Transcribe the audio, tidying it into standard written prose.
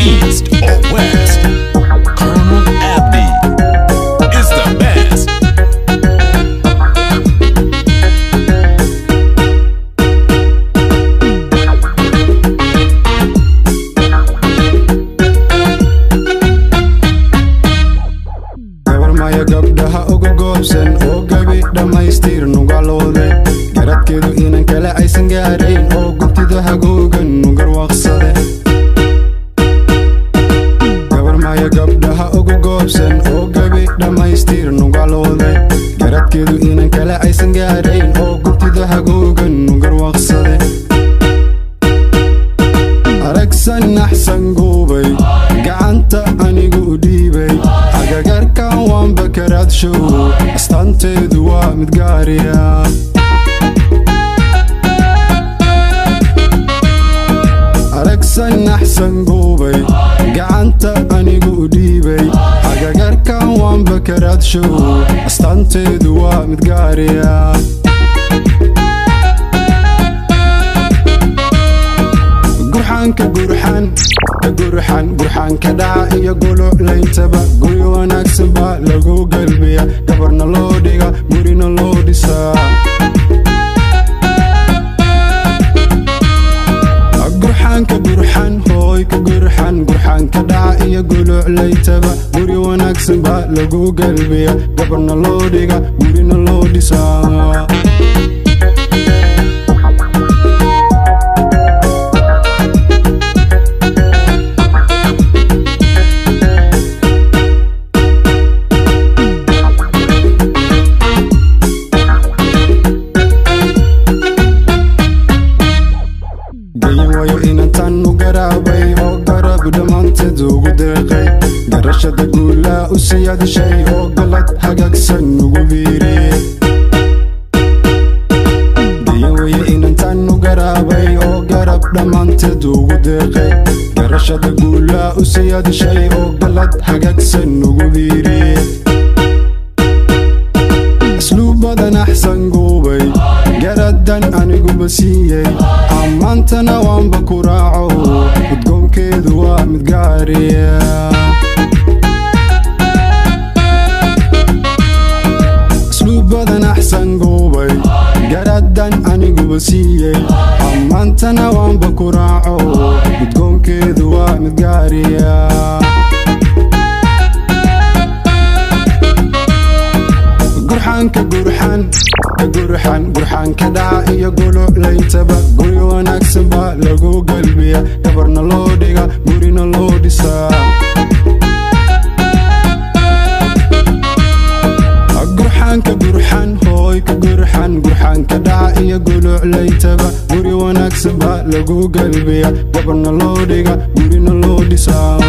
east or west, Colonel Abdi is the best. gabar maya gabdhaha ugu goobsan oo gabi dhammaystir nugalooday garadkeedu inan kale aysan gaarayn oo gubtida hagoogan nugarwaaqsade gabar maya gabdhaha ugu goobsan oo gabi dhammaystir nugalooday garadkeedu inan kale aysan gaarayn oo gubtida hagoogan nugarwaaqsade aragsan naxsan guubay gacanta anigu u dhiibay agagarkan waan bakaraadshow astaanteedu waa mid gaariya aragsan naxsan guubay gacanta anigu u dhiibay agagarkan waan bakaraadshow astaanteedu waa mid gaariya gurxan ka dhaca iyo guluclayntaba guri wanaagsan baa lagu galbiya gabarna loo dhiga gurina loo dhisaa gurxan ka dhaca iyo guluclayntaba guri wanaagsan baa lagu galbiya gabarna loo dhiga gurina loo dhisaa inantan u garaabay oo garab dhammaanteed ugu deeqay garashada guulaa u siyaadishay oo galad hagaagsan ugu biiriyey gayawaye inantan u garaabay oo garab dhammaanteed ugu deeqay garashada guulaa u siyaadishay oo galad hagaagsan ugu biiriyey asluubadan axsan guubay garadan aniguba siiyey ammaantana waanba ku raaco udgoonkeedu waa mid gaariya asluubadan axsan guubay garadan aniguba siiyey ammaantana waanba ku raaco udgoonkeedu waa mid gaariya gurxan ka dhaca iyo guluclayntaba guri wanaagsan baa lagu galbiya gabarna loo dhiga gurina loo dhisaa gurxan ka dhaca iyo guluclayntaba guri wanaagsan baa lagu galbiya gabarna loo dhiga gurina loo dhisaa